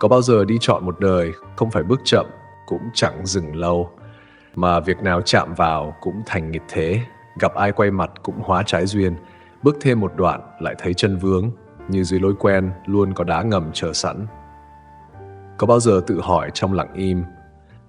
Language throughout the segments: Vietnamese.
Có bao giờ đi trọn một đời không phải bước chậm cũng chẳng dừng lâu, mà việc nào chạm vào cũng thành nghịch thế, gặp ai quay mặt cũng hóa trái duyên, bước thêm một đoạn lại thấy chân vướng, như dưới lối quen luôn có đá ngầm chờ sẵn. Có bao giờ tự hỏi trong lặng im,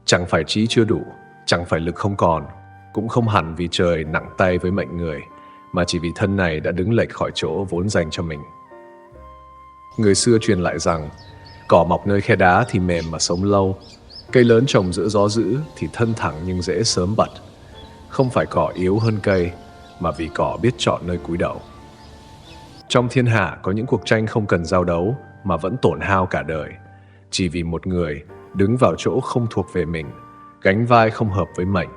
chẳng phải trí chưa đủ, chẳng phải lực không còn, cũng không hẳn vì trời nặng tay với mệnh người, mà chỉ vì thân này đã đứng lệch khỏi chỗ vốn dành cho mình. Người xưa truyền lại rằng, cỏ mọc nơi khe đá thì mềm mà sống lâu, cây lớn trồng giữa gió dữ thì thân thẳng nhưng dễ sớm bật. Không phải cỏ yếu hơn cây, mà vì cỏ biết chọn nơi cúi đầu. Trong thiên hạ có những cuộc tranh không cần giao đấu mà vẫn tổn hao cả đời, chỉ vì một người đứng vào chỗ không thuộc về mình, gánh vai không hợp với mệnh,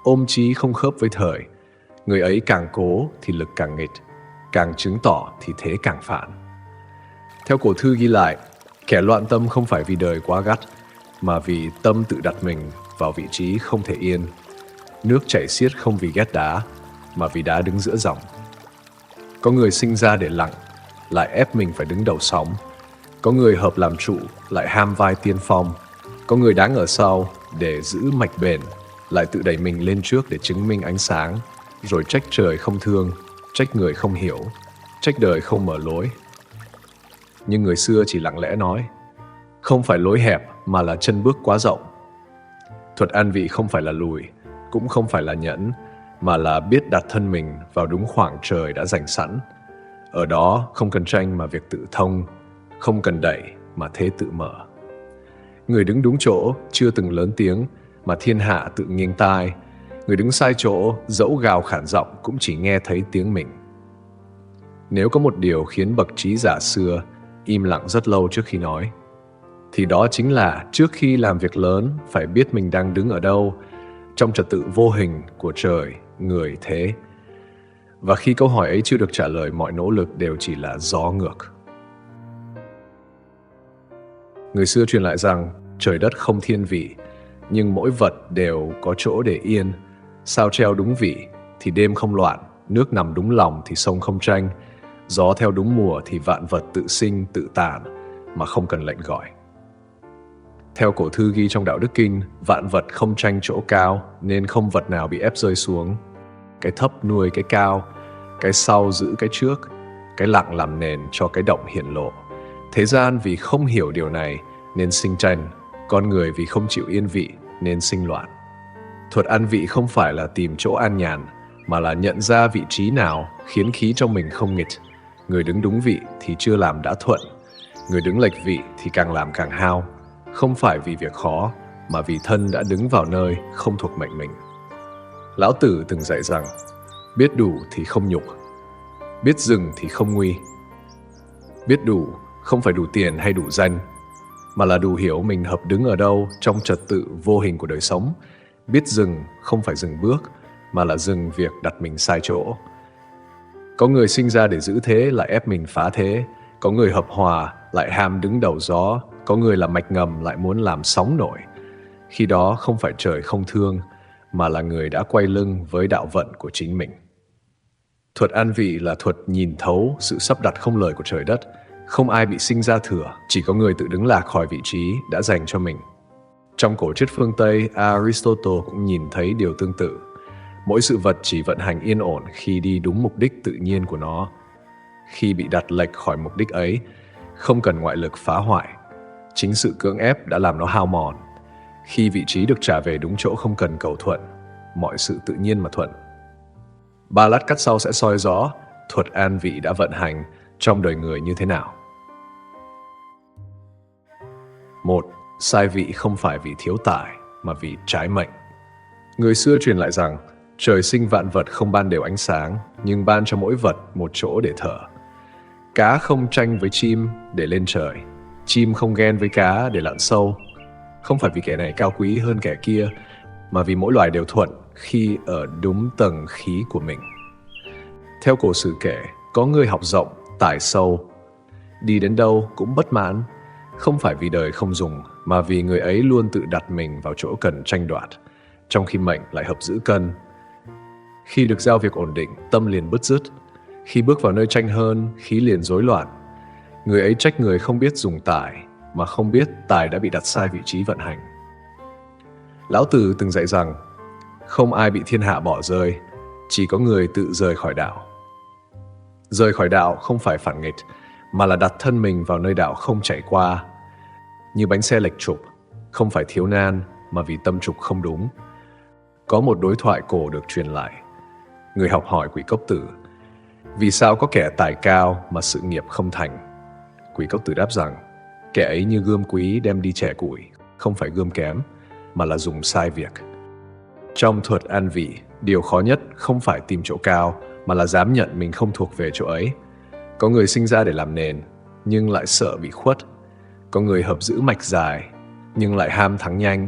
ôm chí không khớp với thời. Người ấy càng cố thì lực càng nghịch, càng chứng tỏ thì thế càng phản. Theo cổ thư ghi lại, kẻ loạn tâm không phải vì đời quá gắt, mà vì tâm tự đặt mình vào vị trí không thể yên. Nước chảy xiết không vì ghét đá, mà vì đá đứng giữa dòng. Có người sinh ra để lặng, lại ép mình phải đứng đầu sóng. Có người hợp làm trụ, lại ham vai tiên phong. Có người đáng ở sau để giữ mạch bền, lại tự đẩy mình lên trước để chứng minh ánh sáng, rồi trách trời không thương, trách người không hiểu, trách đời không mở lối. Nhưng người xưa chỉ lặng lẽ nói, không phải lối hẹp mà là chân bước quá rộng. Thuật an vị không phải là lùi, cũng không phải là nhẫn, mà là biết đặt thân mình vào đúng khoảng trời đã dành sẵn. Ở đó không cần tranh mà việc tự thông, không cần đẩy mà thế tự mở. Người đứng đúng chỗ chưa từng lớn tiếng mà thiên hạ tự nghiêng tai. Người đứng sai chỗ dẫu gào khản giọng cũng chỉ nghe thấy tiếng mình. Nếu có một điều khiến bậc trí giả xưa im lặng rất lâu trước khi nói, thì đó chính là trước khi làm việc lớn phải biết mình đang đứng ở đâu trong trật tự vô hình của trời, người, thế. Và khi câu hỏi ấy chưa được trả lời, mọi nỗ lực đều chỉ là gió ngược. Người xưa truyền lại rằng trời đất không thiên vị, nhưng mỗi vật đều có chỗ để yên. Sao treo đúng vị thì đêm không loạn, nước nằm đúng lòng thì sông không tranh, gió theo đúng mùa thì vạn vật tự sinh tự tàn mà không cần lệnh gọi. Theo cổ thư ghi trong Đạo Đức Kinh, vạn vật không tranh chỗ cao nên không vật nào bị ép rơi xuống. Cái thấp nuôi cái cao, cái sau giữ cái trước, cái lặng làm nền cho cái động hiển lộ. Thế gian vì không hiểu điều này nên sinh tranh, con người vì không chịu yên vị nên sinh loạn. Thuật an vị không phải là tìm chỗ an nhàn, mà là nhận ra vị trí nào khiến khí trong mình không nghịch. Người đứng đúng vị thì chưa làm đã thuận, người đứng lệch vị thì càng làm càng hao. Không phải vì việc khó, mà vì thân đã đứng vào nơi không thuộc mệnh mình. Lão Tử từng dạy rằng, biết đủ thì không nhục, biết dừng thì không nguy. Biết đủ không phải đủ tiền hay đủ danh, mà là đủ hiểu mình hợp đứng ở đâu trong trật tự vô hình của đời sống. Biết dừng không phải dừng bước, mà là dừng việc đặt mình sai chỗ. Có người sinh ra để giữ thế lại ép mình phá thế, có người hợp hòa lại ham đứng đầu gió, có người là mạch ngầm lại muốn làm sóng nổi. Khi đó không phải trời không thương, mà là người đã quay lưng với đạo vận của chính mình. Thuật an vị là thuật nhìn thấu sự sắp đặt không lời của trời đất. Không ai bị sinh ra thừa, chỉ có người tự đứng lạc khỏi vị trí đã dành cho mình. Trong cổ triết phương Tây, Aristotle cũng nhìn thấy điều tương tự. Mỗi sự vật chỉ vận hành yên ổn khi đi đúng mục đích tự nhiên của nó. Khi bị đặt lệch khỏi mục đích ấy, không cần ngoại lực phá hoại. Chính sự cưỡng ép đã làm nó hao mòn. Khi vị trí được trả về đúng chỗ không cần cầu thuận, mọi sự tự nhiên mà thuận. 3 lát cắt sau sẽ soi rõ thuật an vị đã vận hành trong đời người như thế nào. 1. Sai vị không phải vì thiếu tài, mà vì trái mệnh. Người xưa truyền lại rằng, trời sinh vạn vật không ban đều ánh sáng, nhưng ban cho mỗi vật một chỗ để thở. Cá không tranh với chim để lên trời, chim không ghen với cá để lặn sâu. Không phải vì kẻ này cao quý hơn kẻ kia, mà vì mỗi loài đều thuận khi ở đúng tầng khí của mình. Theo cổ sử kể, có người học rộng, tài sâu, đi đến đâu cũng bất mãn, không phải vì đời không dùng, mà vì người ấy luôn tự đặt mình vào chỗ cần tranh đoạt, trong khi mệnh lại hợp giữ cân. Khi được giao việc ổn định, tâm liền bứt rứt. Khi bước vào nơi tranh hơn, khí liền rối loạn. Người ấy trách người không biết dùng tài, mà không biết tài đã bị đặt sai vị trí vận hành. Lão Tử từng dạy rằng, không ai bị thiên hạ bỏ rơi, chỉ có người tự rời khỏi đạo. Rời khỏi đạo không phải phản nghịch, mà là đặt thân mình vào nơi đạo không chạy qua. Như bánh xe lệch trục, không phải thiếu nan, mà vì tâm trục không đúng. Có một đối thoại cổ được truyền lại. Người học hỏi Quỷ Cốc Tử, vì sao có kẻ tài cao mà sự nghiệp không thành? Quỷ Cốc Tử đáp rằng, kẻ ấy như gươm quý đem đi chẻ củi, không phải gươm kém, mà là dùng sai việc. Trong thuật an vị, điều khó nhất không phải tìm chỗ cao, mà là dám nhận mình không thuộc về chỗ ấy. Có người sinh ra để làm nền, nhưng lại sợ bị khuất. Có người hợp giữ mạch dài, nhưng lại ham thắng nhanh.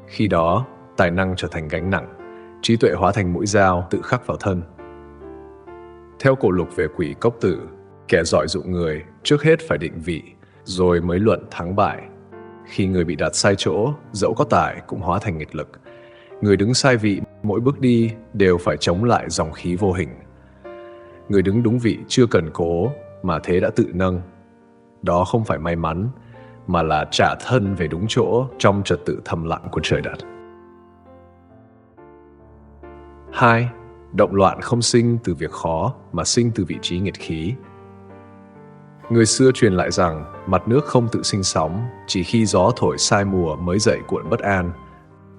Khi đó, tài năng trở thành gánh nặng, trí tuệ hóa thành mũi dao tự khắc vào thân. Theo cổ lục về Quỷ Cốc Tử, kẻ giỏi dụ người trước hết phải định vị, rồi mới luận thắng bại. Khi người bị đặt sai chỗ, dẫu có tài cũng hóa thành nghịch lực. Người đứng sai vị, mỗi bước đi đều phải chống lại dòng khí vô hình. Người đứng đúng vị chưa cần cố, mà thế đã tự nâng. Đó không phải may mắn, mà là trả thân về đúng chỗ trong trật tự thầm lặng của trời đất. 2. Động loạn không sinh từ việc khó, mà sinh từ vị trí nghiệt khí. Người xưa truyền lại rằng, mặt nước không tự sinh sóng, chỉ khi gió thổi sai mùa mới dậy cuộn bất an.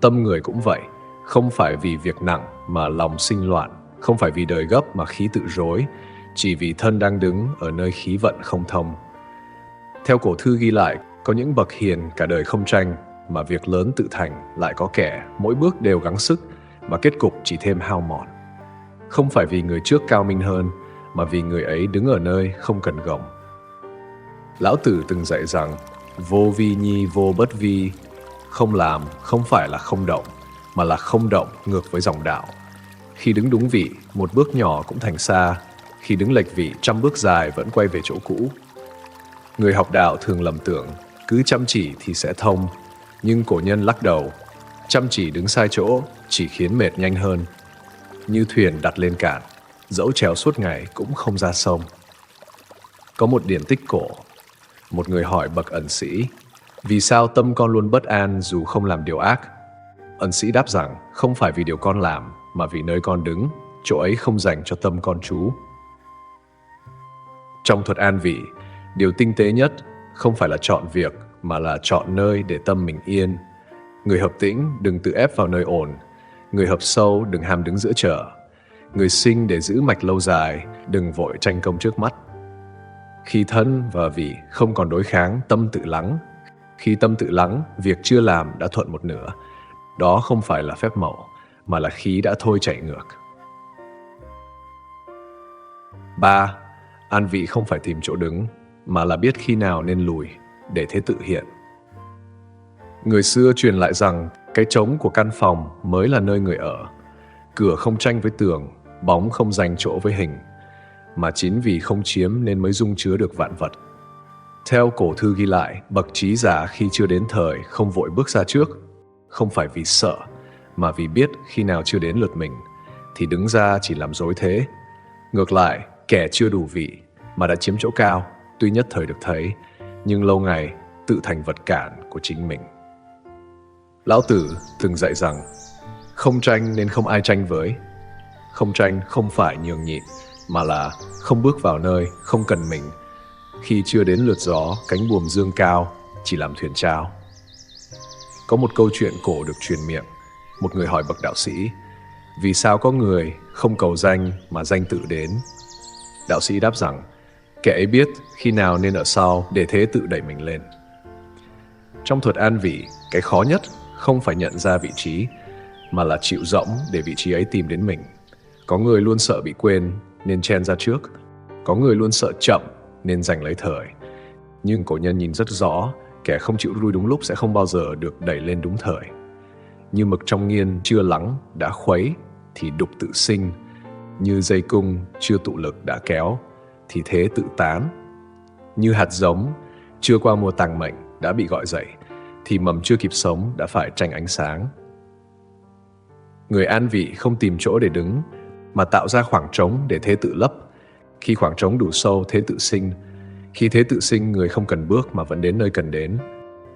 Tâm người cũng vậy, không phải vì việc nặng mà lòng sinh loạn, không phải vì đời gấp mà khí tự rối, chỉ vì thân đang đứng ở nơi khí vận không thông. Theo cổ thư ghi lại, có những bậc hiền cả đời không tranh, mà việc lớn tự thành, lại có kẻ mỗi bước đều gắng sức, mà kết cục chỉ thêm hao mòn. Không phải vì người trước cao minh hơn, mà vì người ấy đứng ở nơi không cần gồng. Lão Tử từng dạy rằng, vô vi nhi vô bất vi, không làm không phải là không động, mà là không động ngược với dòng đạo. Khi đứng đúng vị, một bước nhỏ cũng thành xa, khi đứng lệch vị, trăm bước dài vẫn quay về chỗ cũ. Người học đạo thường lầm tưởng, cứ chăm chỉ thì sẽ thông, nhưng cổ nhân lắc đầu, chăm chỉ đứng sai chỗ chỉ khiến mệt nhanh hơn. Như thuyền đặt lên cạn, dẫu trèo suốt ngày cũng không ra sông. Có một điển tích cổ, một người hỏi bậc ẩn sĩ, vì sao tâm con luôn bất an dù không làm điều ác? Ẩn sĩ đáp rằng, không phải vì điều con làm, mà vì nơi con đứng, chỗ ấy không dành cho tâm con trú. Trong thuật an vị, điều tinh tế nhất không phải là chọn việc, mà là chọn nơi để tâm mình yên. Người hợp tĩnh đừng tự ép vào nơi ổn, người hợp sâu đừng ham đứng giữa chợ. Người sinh để giữ mạch lâu dài, đừng vội tranh công trước mắt. Khi thân và vị không còn đối kháng, tâm tự lắng. Khi tâm tự lắng, việc chưa làm đã thuận một nửa. Đó không phải là phép màu, mà là khí đã thôi chạy ngược. 3. An vị không phải tìm chỗ đứng, mà là biết khi nào nên lùi, để thế tự hiện. Người xưa truyền lại rằng, cái trống của căn phòng mới là nơi người ở. Cửa không tranh với tường, bóng không giành chỗ với hình, mà chính vì không chiếm nên mới dung chứa được vạn vật. Theo cổ thư ghi lại, bậc trí giả khi chưa đến thời không vội bước ra trước, không phải vì sợ, mà vì biết khi nào chưa đến lượt mình, thì đứng ra chỉ làm rối thế. Ngược lại, kẻ chưa đủ vị mà đã chiếm chỗ cao, tuy nhất thời được thấy, nhưng lâu ngày tự thành vật cản của chính mình. Lão Tử từng dạy rằng, không tranh nên không ai tranh với. Không tranh không phải nhường nhịn, mà là không bước vào nơi không cần mình. Khi chưa đến lượt gió, cánh buồm dương cao, chỉ làm thuyền trao. Có một câu chuyện cổ được truyền miệng. Một người hỏi bậc đạo sĩ, vì sao có người không cầu danh mà danh tự đến? Đạo sĩ đáp rằng, kẻ ấy biết khi nào nên ở sau để thế tự đẩy mình lên. Trong thuật an vị, cái khó nhất không phải nhận ra vị trí, mà là chịu rỗng để vị trí ấy tìm đến mình. Có người luôn sợ bị quên nên chen ra trước. Có người luôn sợ chậm nên giành lấy thời. Nhưng cổ nhân nhìn rất rõ, kẻ không chịu lui đúng lúc sẽ không bao giờ được đẩy lên đúng thời. Như mực trong nghiên chưa lắng đã khuấy thì đục tự sinh. Như dây cung chưa tụ lực đã kéo thì thế tự tán. Như hạt giống chưa qua mùa tàng mệnh đã bị gọi dậy thì mầm chưa kịp sống đã phải tranh ánh sáng. Người an vị không tìm chỗ để đứng, mà tạo ra khoảng trống để thế tự lấp. Khi khoảng trống đủ sâu, thế tự sinh. Khi thế tự sinh, người không cần bước mà vẫn đến nơi cần đến.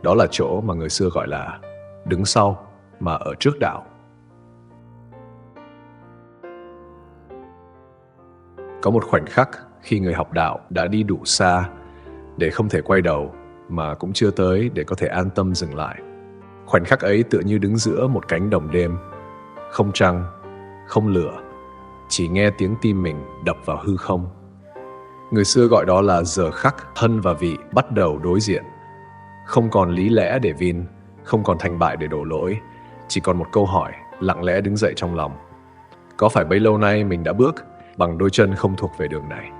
Đó là chỗ mà người xưa gọi là đứng sau mà ở trước đạo. Có một khoảnh khắc khi người học đạo đã đi đủ xa để không thể quay đầu, mà cũng chưa tới để có thể an tâm dừng lại. Khoảnh khắc ấy tựa như đứng giữa một cánh đồng đêm, không trăng, không lửa, chỉ nghe tiếng tim mình đập vào hư không. Người xưa gọi đó là giờ khắc thân và vị bắt đầu đối diện. Không còn lý lẽ để vin, không còn thành bại để đổ lỗi, chỉ còn một câu hỏi lặng lẽ đứng dậy trong lòng. Có phải bấy lâu nay mình đã bước bằng đôi chân không thuộc về đường này?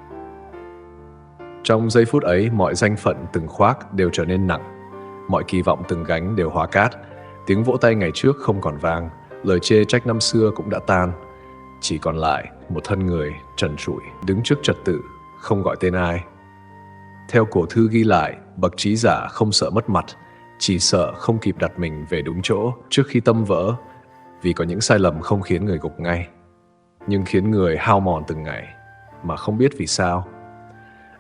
Trong giây phút ấy, mọi danh phận từng khoác đều trở nên nặng, mọi kỳ vọng từng gánh đều hóa cát. Tiếng vỗ tay ngày trước không còn vang, lời chê trách năm xưa cũng đã tan. Chỉ còn lại một thân người trần trụi đứng trước trật tự, không gọi tên ai. Theo cổ thư ghi lại, bậc trí giả không sợ mất mặt, chỉ sợ không kịp đặt mình về đúng chỗ trước khi tâm vỡ, vì có những sai lầm không khiến người gục ngay, nhưng khiến người hao mòn từng ngày, mà không biết vì sao.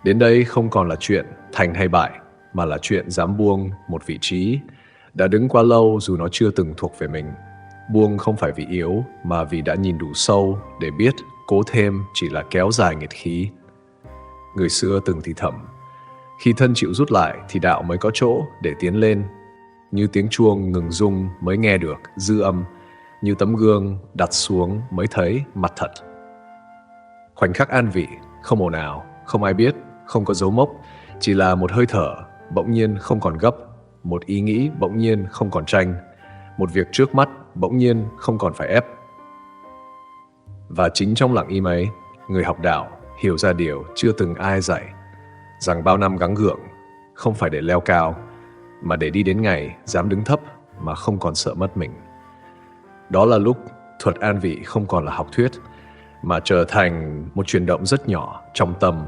Đến đây không còn là chuyện thành hay bại, mà là chuyện dám buông một vị trí đã đứng quá lâu dù nó chưa từng thuộc về mình. Buông không phải vì yếu, mà vì đã nhìn đủ sâu để biết cố thêm chỉ là kéo dài nghiệt khí. Người xưa từng thì thầm, khi thân chịu rút lại thì đạo mới có chỗ để tiến lên. Như tiếng chuông ngừng rung mới nghe được dư âm, như tấm gương đặt xuống mới thấy mặt thật. Khoảnh khắc an vị, không ồn ào, không ai biết, không có dấu mốc, chỉ là một hơi thở bỗng nhiên không còn gấp, một ý nghĩ bỗng nhiên không còn tranh, một việc trước mắt bỗng nhiên không còn phải ép. Và chính trong lặng im ấy, người học đạo hiểu ra điều chưa từng ai dạy, rằng bao năm gắng gượng không phải để leo cao, mà để đi đến ngày dám đứng thấp mà không còn sợ mất mình. Đó là lúc thuật an vị không còn là học thuyết, mà trở thành một chuyển động rất nhỏ trong tâm,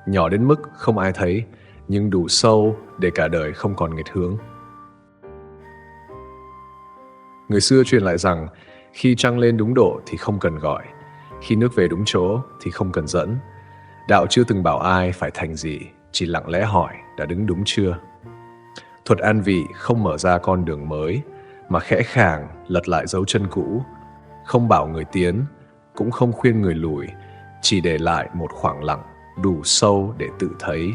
nhỏ đến mức không ai thấy, nhưng đủ sâu để cả đời không còn nghịch hướng. Người xưa truyền lại rằng, khi trăng lên đúng độ thì không cần gọi, khi nước về đúng chỗ thì không cần dẫn. Đạo chưa từng bảo ai phải thành gì, chỉ lặng lẽ hỏi đã đứng đúng chưa. Thuật an vị không mở ra con đường mới, mà khẽ khàng lật lại dấu chân cũ, không bảo người tiến, cũng không khuyên người lùi, chỉ để lại một khoảng lặng đủ sâu để tự thấy.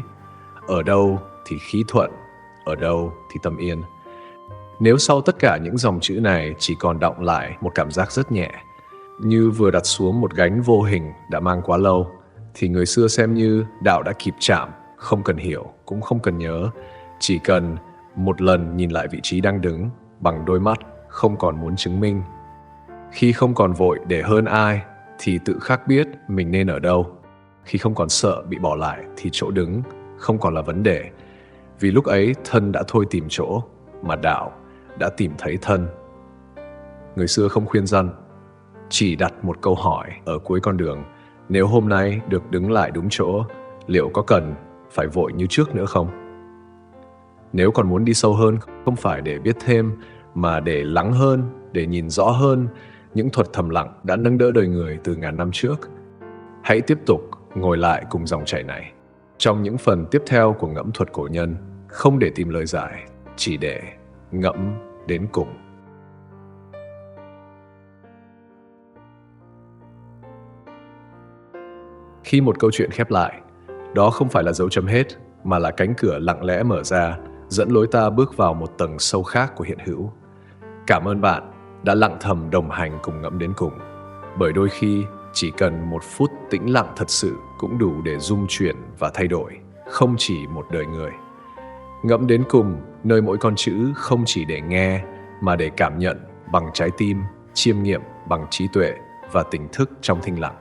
Ở đâu thì khí thuận, ở đâu thì tâm yên. Nếu sau tất cả những dòng chữ này chỉ còn đọng lại một cảm giác rất nhẹ, như vừa đặt xuống một gánh vô hình đã mang quá lâu, thì người xưa xem như đạo đã kịp chạm, không cần hiểu, cũng không cần nhớ, chỉ cần một lần nhìn lại vị trí đang đứng bằng đôi mắt không còn muốn chứng minh. Khi không còn vội để hơn ai thì tự khắc biết mình nên ở đâu. Khi không còn sợ bị bỏ lại thì chỗ đứng không còn là vấn đề, vì lúc ấy thân đã thôi tìm chỗ, mà đạo đã tìm thấy thân. Người xưa không khuyên răn, chỉ đặt một câu hỏi ở cuối con đường: nếu hôm nay được đứng lại đúng chỗ, liệu có cần phải vội như trước nữa không? Nếu còn muốn đi sâu hơn, không phải để biết thêm, mà để lắng hơn, để nhìn rõ hơn những thuật thầm lặng đã nâng đỡ đời người từ ngàn năm trước, hãy tiếp tục ngồi lại cùng dòng chảy này. Trong những phần tiếp theo của ngẫm thuật cổ nhân, không để tìm lời giải, chỉ để ngẫm đến cùng. Khi một câu chuyện khép lại, đó không phải là dấu chấm hết, mà là cánh cửa lặng lẽ mở ra, dẫn lối ta bước vào một tầng sâu khác của hiện hữu. Cảm ơn bạn đã lặng thầm đồng hành cùng ngẫm đến cùng, bởi đôi khi chỉ cần một phút tĩnh lặng thật sự cũng đủ để rung chuyển và thay đổi, không chỉ một đời người. Ngẫm đến cùng, nơi mỗi con chữ không chỉ để nghe, mà để cảm nhận bằng trái tim, chiêm nghiệm bằng trí tuệ và tỉnh thức trong thinh lặng.